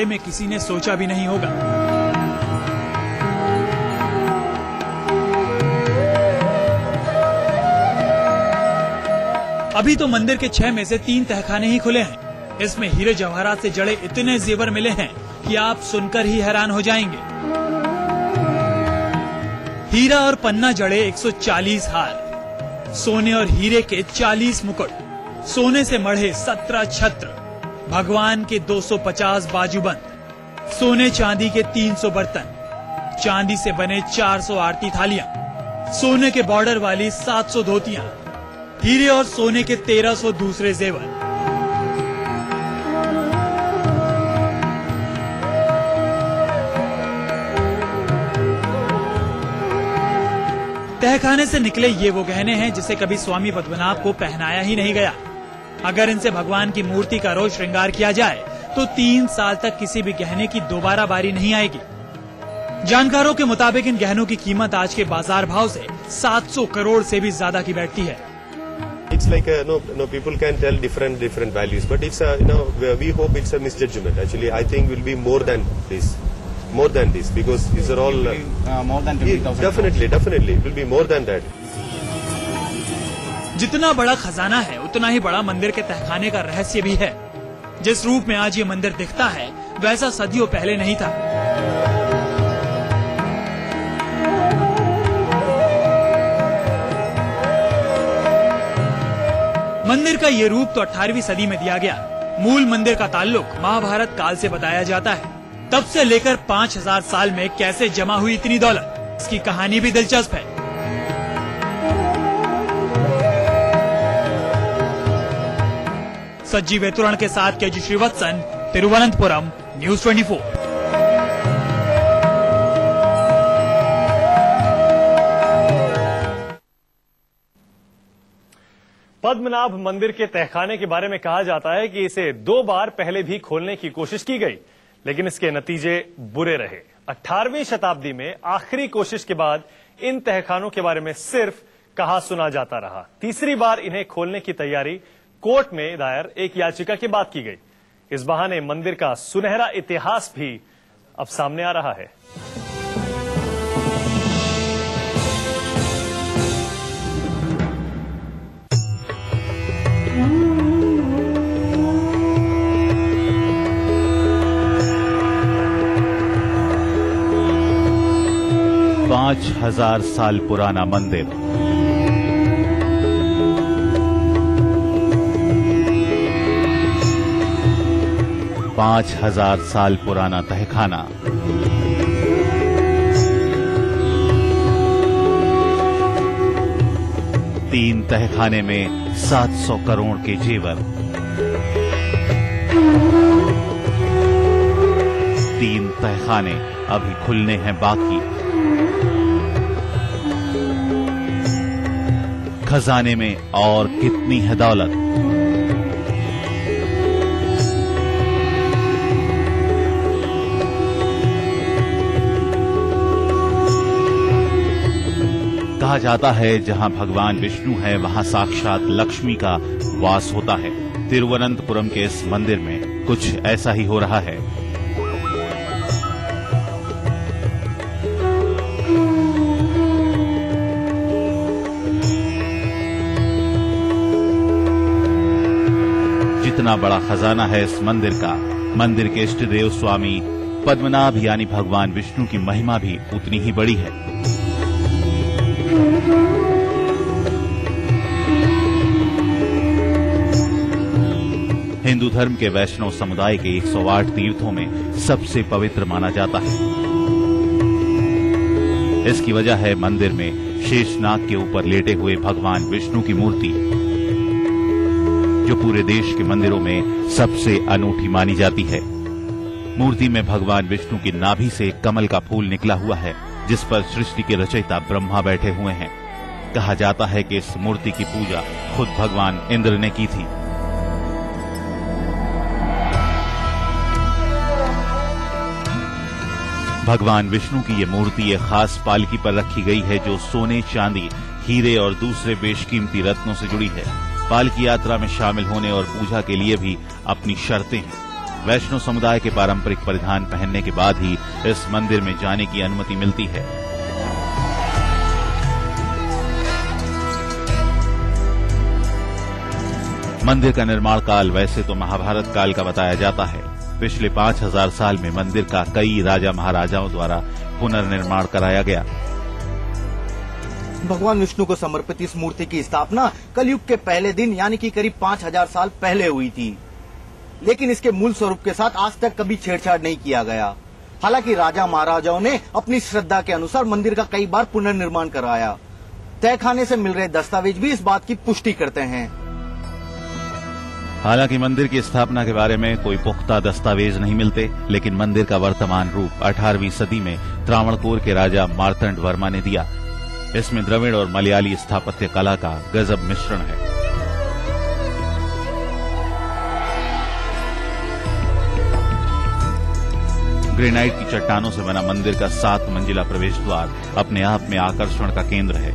में किसी ने सोचा भी नहीं होगा। अभी तो मंदिर के 6 में से 3 तहखाने ही खुले हैं। इसमें हीरे जवाहरात से जड़े इतने जेवर मिले हैं कि आप सुनकर ही हैरान हो जाएंगे। हीरा और पन्ना जड़े 140 हार, सोने और हीरे के 40 मुकुट, सोने से मढ़े 17 छत्र, भगवान के 250 बाजूबंद, सोने चांदी के 300 बर्तन, चांदी से बने 400 आरती थालियां, सोने के बॉर्डर वाली 700 धोतियां, हीरे और सोने के 1300 दूसरे जेवर। तहखाने से निकले ये वो गहने हैं जिसे कभी स्वामी पद्मनाभ को पहनाया ही नहीं गया। अगर इनसे भगवान की मूर्ति का रोज श्रृंगार किया जाए तो 3 साल तक किसी भी गहने की दोबारा बारी नहीं आएगी। जानकारों के मुताबिक इन गहनों की कीमत आज के बाजार भाव से 700 करोड़ से भी ज्यादा की बैठती है। It's like no people can tell different values, but it's we hope it's a misjudgment. Actually, I think will be more than this, because these are all more than 20,000. Definitely, it will be more than that. जितना बड़ा खजाना है उतना ही बड़ा मंदिर के तहखाने का रहस्य भी है। जिस रूप में आज ये मंदिर दिखता है वैसा सदियों पहले नहीं था। मंदिर का ये रूप तो 18वीं सदी में दिया गया। मूल मंदिर का ताल्लुक महाभारत काल से बताया जाता है। तब से लेकर 5000 साल में कैसे जमा हुई इतनी दौलत, इसकी कहानी भी दिलचस्प है। सज्जी वेतुरण के साथ केजी श्रीवत्सन, तिरुवनंतपुरम, न्यूज 24। पद्मनाभ मंदिर के तहखाने के बारे में कहा जाता है कि इसे 2 बार पहले भी खोलने की कोशिश की गई, लेकिन इसके नतीजे बुरे रहे। 18वीं शताब्दी में आखिरी कोशिश के बाद इन तहखानों के बारे में सिर्फ कहा सुना जाता रहा। तीसरी बार इन्हें खोलने की तैयारी कोर्ट में दायर एक याचिका के बाद की गई। इस बहाने मंदिर का सुनहरा इतिहास भी अब सामने आ रहा है। पांच 5000 साल पुराना मंदिर, पांच 5000 साल पुराना तहखाना, तीन तहखाने में 700 करोड़ के जेवर, 3 तहखाने अभी खुलने हैं बाकी। खजाने में और कितनी है दौलत। कहा जाता है जहां भगवान विष्णु है वहां साक्षात लक्ष्मी का वास होता है। तिरुवनंतपुरम के इस मंदिर में कुछ ऐसा ही हो रहा है। जितना बड़ा खजाना है इस मंदिर का, मंदिर के इष्ट देव स्वामी पद्मनाभ यानी भगवान विष्णु की महिमा भी उतनी ही बड़ी है। हिंदू धर्म के वैष्णव समुदाय के 108 तीर्थों में सबसे पवित्र माना जाता है। इसकी वजह है मंदिर में शेषनाग के ऊपर लेटे हुए भगवान विष्णु की मूर्ति, जो पूरे देश के मंदिरों में सबसे अनूठी मानी जाती है। मूर्ति में भगवान विष्णु की नाभि से कमल का फूल निकला हुआ है, जिस पर सृष्टि के रचयिता ब्रह्मा बैठे हुए हैं। कहा जाता है कि इस मूर्ति की पूजा खुद भगवान इंद्र ने की थी। भगवान विष्णु की ये मूर्ति एक खास पालकी पर रखी गई है, जो सोने, चांदी, हीरे और दूसरे बेशकीमती रत्नों से जुड़ी है। पालकी यात्रा में शामिल होने और पूजा के लिए भी अपनी शर्तें हैं। वैष्णव समुदाय के पारंपरिक परिधान पहनने के बाद ही इस मंदिर में जाने की अनुमति मिलती है। मंदिर का निर्माण काल वैसे तो महाभारत काल का बताया जाता है। पिछले 5000 साल में मंदिर का कई राजा महाराजाओं द्वारा पुनर्निर्माण कराया गया। भगवान विष्णु को समर्पित इस मूर्ति की स्थापना कलयुग के पहले दिन यानी कि करीब 5000 साल पहले हुई थी, लेकिन इसके मूल स्वरूप के साथ आज तक कभी छेड़छाड़ नहीं किया गया। हालांकि राजा महाराजाओं ने अपनी श्रद्धा के अनुसार मंदिर का कई बार पुनर्निर्माण कराया। तहखाने से मिल रहे दस्तावेज भी इस बात की पुष्टि करते हैं। हालांकि मंदिर की स्थापना के बारे में कोई पुख्ता दस्तावेज नहीं मिलते, लेकिन मंदिर का वर्तमान रूप 18वीं सदी में त्रावणकोर के राजा मार्तंड वर्मा ने दिया। इसमें द्रविड़ और मलयाली स्थापत्य कला का गजब मिश्रण है। ग्रेनाइट की चट्टानों से बना मंदिर का 7 मंजिला प्रवेश द्वार अपने आप में आकर्षण का केंद्र है।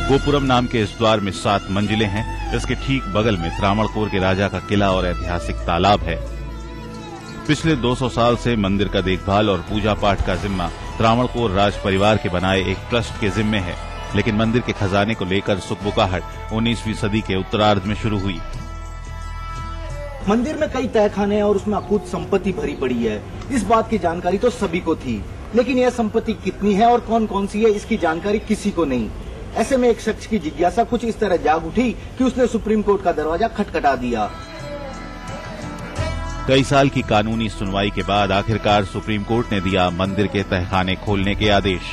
गोपुरम नाम के इस द्वार में 7 मंजिलें हैं। इसके ठीक बगल में त्रावणकोर के राजा का किला और ऐतिहासिक तालाब है। पिछले 200 साल से मंदिर का देखभाल और पूजा पाठ का जिम्मा त्रावणकोर राज परिवार के बनाए एक ट्रस्ट के जिम्मे है, लेकिन मंदिर के खजाने को लेकर सुखबुकाहट 19वीं सदी के उत्तरार्ध में शुरू हुई। मंदिर में कई तहखाने हैं और उसमें अकूत संपत्ति भरी पड़ी है। इस बात की जानकारी तो सभी को थी, लेकिन यह संपत्ति कितनी है और कौन कौन सी है, इसकी जानकारी किसी को नहीं। ऐसे में एक शख्स की जिज्ञासा कुछ इस तरह जाग उठी कि उसने सुप्रीम कोर्ट का दरवाजा खटखटा दिया। कई साल की कानूनी सुनवाई के बाद आखिरकार सुप्रीम कोर्ट ने दिया मंदिर के तहखाने खोलने के आदेश।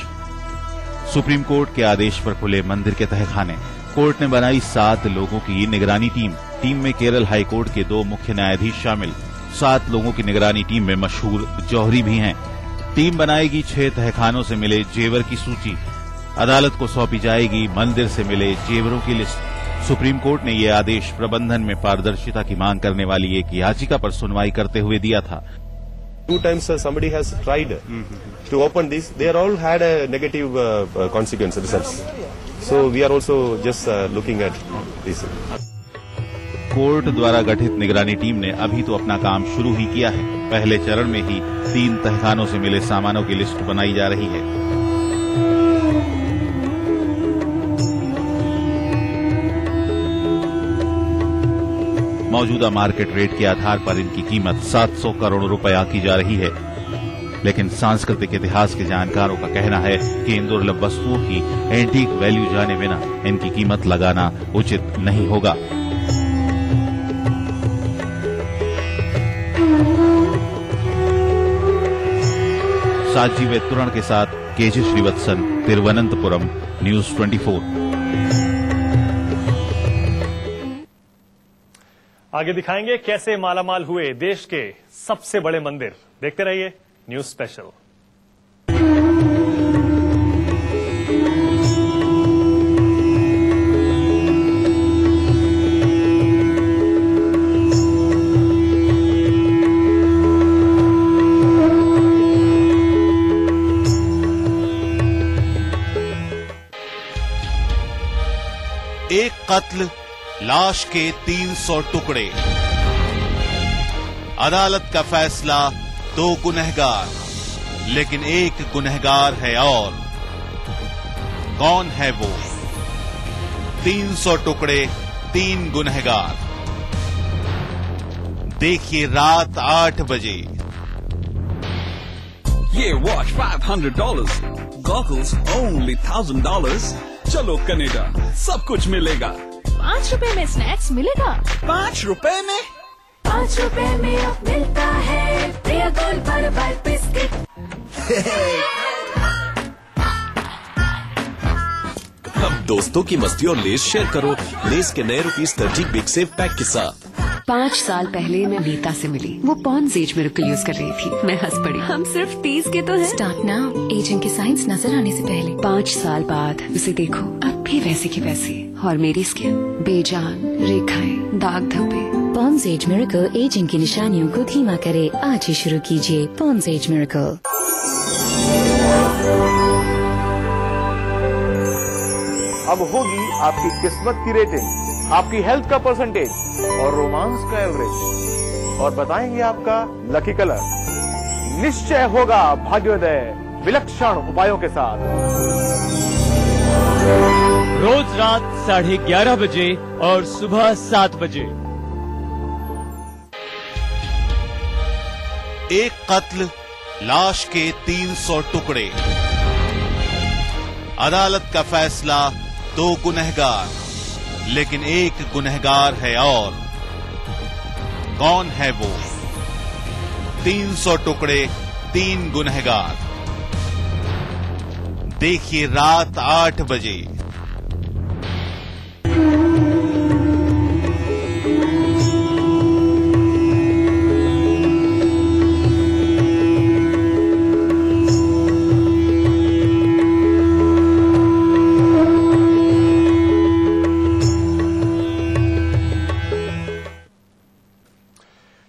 सुप्रीम कोर्ट के आदेश पर खुले मंदिर के तहखाने। कोर्ट ने बनाई 7 लोगों की निगरानी टीम में केरल हाई कोर्ट के 2 मुख्य न्यायाधीश शामिल। 7 लोगों की निगरानी टीम में मशहूर जौहरी भी हैं। टीम बनाएगी 6 तहखानों से मिले जेवर की सूची। अदालत को सौंपी जाएगी मंदिर से मिले जेवरों की लिस्ट। सुप्रीम कोर्ट ने यह आदेश प्रबंधन में पारदर्शिता की मांग करने वाली एक याचिका पर सुनवाई करते हुए दिया था। 2 times somebody has tried to open this. They all had a negative consequence results. So we are also just looking at this. Court द्वारा गठित निगरानी टीम ने अभी तो अपना काम शुरू ही किया है। पहले चरण में ही 3 तहखानों से मिले सामानों की लिस्ट बनाई जा रही है। मौजूदा मार्केट रेट के आधार पर इनकी कीमत 700 करोड़ रुपया की जा रही है, लेकिन सांस्कृतिक इतिहास के जानकारों का कहना है कि इन दुर्लभ वस्तुओं की एंटीक वैल्यू जाने बिना इनकी कीमत लगाना उचित नहीं होगा। साजीव तुरण के साथ केजी श्रीवत्सन, तिरुवनंतपुरम, न्यूज 24। आगे दिखाएंगे कैसे मालामाल हुए देश के सबसे बड़े मंदिर। देखते रहिए न्यूज स्पेशल। एक कत्ल, लाश के 300 टुकड़े। अदालत का फैसला 2 गुनहगार, लेकिन एक गुनहगार है और कौन है वो? 300 टुकड़े, 3 गुनहगार। देखिए रात 8 बजे। ये वॉच $500, गॉगल्स only $1000। चलो कनाडा, सब कुछ मिलेगा। 5 रुपए में स्नैक्स मिलेगा। 5 रुपए में? 5 रुपए में अब मिलता है प्रिया गोल्ड बार बिस्किट। अब दोस्तों की मस्ती और लेस शेयर करो लेस के नए ₹30 बिग सेव पैक के साथ। 5 साल पहले मैं नीता से मिली। वो पॉन्ड्स एज मिरेकल यूज कर रही थी। मैं हंस पड़ी। हम सिर्फ 30 के तो हैं। स्टार्ट नाउ, एजिंग के साइंस नजर आने से पहले। 5 साल बाद उसे देखो, अब भी वैसे की वैसी। और मेरी स्किन बेजान, रेखाएं, दाग धब्बे। पॉन्ड्स एज मिरेकल एजिंग की निशानियों को धीमा करे। आज ही शुरू कीजिए पॉन्ड्स एज मिरेकल। अब होगी आपकी किस्मत की रेटिंग। आपकी हेल्थ का परसेंटेज और रोमांस का एवरेज और बताएंगे आपका लकी कलर। निश्चय होगा भाग्योदय विलक्षण उपायों के साथ। रोज रात 11:30 बजे और सुबह 7 बजे। एक कत्ल, लाश के 300 टुकड़े। अदालत का फैसला 2 गुनहगार, लेकिन एक गुनहगार है और कौन है वो? 300 टुकड़े, 3 गुनहगार। देखिए रात 8 बजे।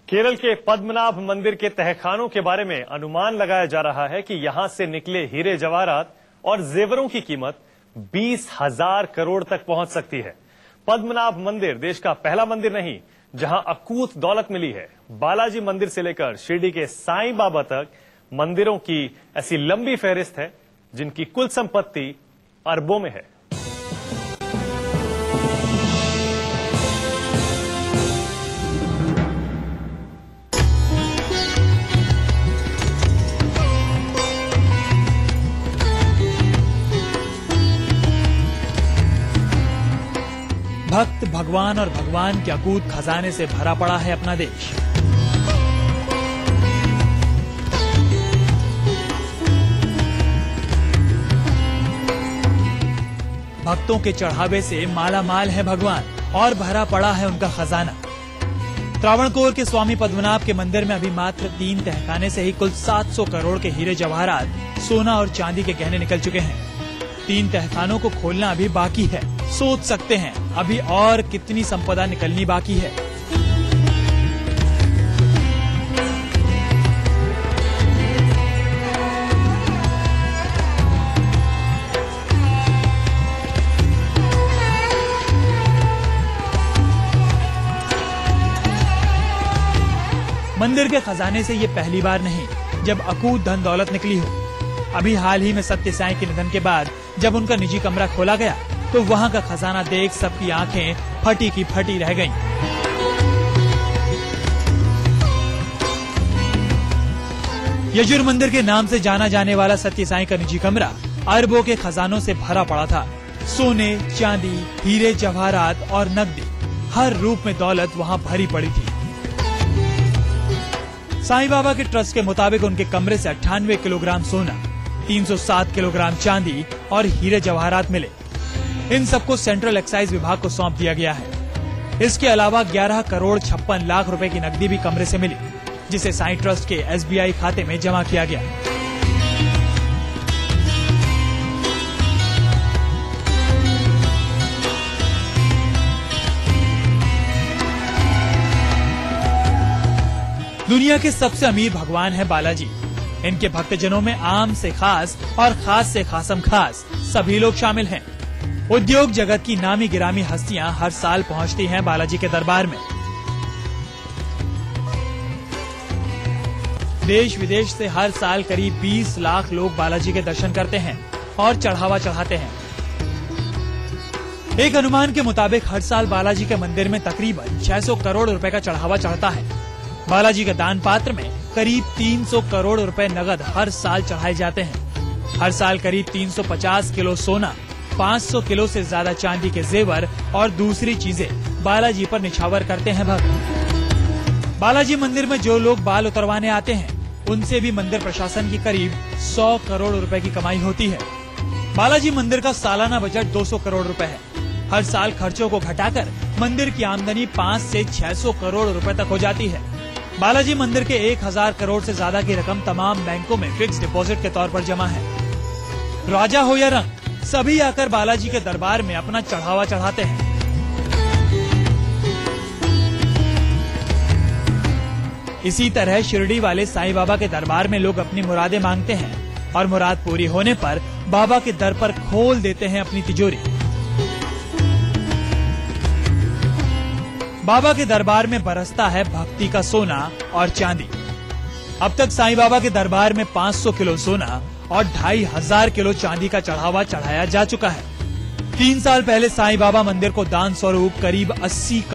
केरल के पद्मनाभ मंदिर के तहखानों के बारे में अनुमान लगाया जा रहा है कि यहां से निकले हीरे जवाहरात और जेवरों की कीमत 20,000 करोड़ तक पहुंच सकती है। पद्मनाभ मंदिर देश का पहला मंदिर नहीं जहां अकूत दौलत मिली है। बालाजी मंदिर से लेकर शिरडी के साईं बाबा तक मंदिरों की ऐसी लंबी फहरिस्त है जिनकी कुल संपत्ति अरबों में है। भक्त भगवान और भगवान के अकूत खजाने से भरा पड़ा है अपना देश। भक्तों के चढ़ावे से माला माल है भगवान और भरा पड़ा है उनका खजाना। त्रावणकोर के स्वामी पद्मनाभ के मंदिर में अभी मात्र 3 तहखाने से ही कुल 700 करोड़ के हीरे जवाहरात, सोना और चांदी के गहने निकल चुके हैं। 3 तहखानों को खोलना अभी बाकी है। सोच सकते हैं अभी और कितनी संपदा निकलनी बाकी है। मंदिर के खजाने से ये पहली बार नहीं जब अकूत धन दौलत निकली हो। अभी हाल ही में सत्य साईं के निधन के बाद जब उनका निजी कमरा खोला गया तो वहां का खजाना देख सबकी आंखें फटी की फटी रह गईं। यजुर मंदिर के नाम से जाना जाने वाला सत्य साईं का निजी कमरा अरबों के खजानों से भरा पड़ा था। सोने, चांदी, हीरे जवाहरात और नकदी, हर रूप में दौलत वहां भरी पड़ी थी। साईं बाबा के ट्रस्ट के मुताबिक उनके कमरे से 98 किलोग्राम सोना, 307 किलोग्राम चांदी और हीरे जवाहरात मिले। इन सबको सेंट्रल एक्साइज विभाग को सौंप दिया गया है। इसके अलावा 11 करोड़ 56 लाख रुपए की नकदी भी कमरे से मिली, जिसे साईं ट्रस्ट के SBI खाते में जमा किया गया। दुनिया के सबसे अमीर भगवान है बालाजी। इनके भक्तजनों में आम से खास और खास से खासम खास सभी लोग शामिल हैं। उद्योग जगत की नामी गिरामी हस्तियां हर साल पहुंचती हैं बालाजी के दरबार में। देश विदेश से हर साल करीब 20 लाख लोग बालाजी के दर्शन करते हैं और चढ़ावा चढ़ाते हैं। एक अनुमान के मुताबिक हर साल बालाजी के मंदिर में तकरीबन 600 करोड़ रुपए का चढ़ावा चढ़ता है। बालाजी के दान पात्र में करीब 300 करोड़ रुपए नगद हर साल चढ़ाए जाते हैं। हर साल करीब 350 किलो सोना, 500 किलो से ज्यादा चांदी के जेवर और दूसरी चीजें बालाजी पर निछावर करते हैं भक्त। बालाजी मंदिर में जो लोग बाल उतरवाने आते हैं उनसे भी मंदिर प्रशासन की करीब 100 करोड़ रुपए की कमाई होती है। बालाजी मंदिर का सालाना बजट 200 करोड़ रुपए है। हर साल खर्चों को घटाकर मंदिर की आमदनी 5 से 600 करोड़ रुपए तक हो जाती है। बालाजी मंदिर के 1000 करोड़ से ज्यादा की रकम तमाम बैंकों में फिक्स डिपॉजिट के तौर पर जमा है। राजा हो या रंग, सभी आकर बालाजी के दरबार में अपना चढ़ावा चढ़ाते हैं। इसी तरह शिरडी वाले साईं बाबा के दरबार में लोग अपनी मुरादें मांगते हैं और मुराद पूरी होने पर बाबा के दर पर खोल देते हैं अपनी तिजोरी। बाबा के दरबार में बरसता है भक्ति का सोना और चांदी। अब तक साईं बाबा के दरबार में 500 किलो सोना और 2500 किलो चांदी का चढ़ावा चढ़ाया जा चुका है। 3 साल पहले साईं बाबा मंदिर को दान स्वरूप करीब 80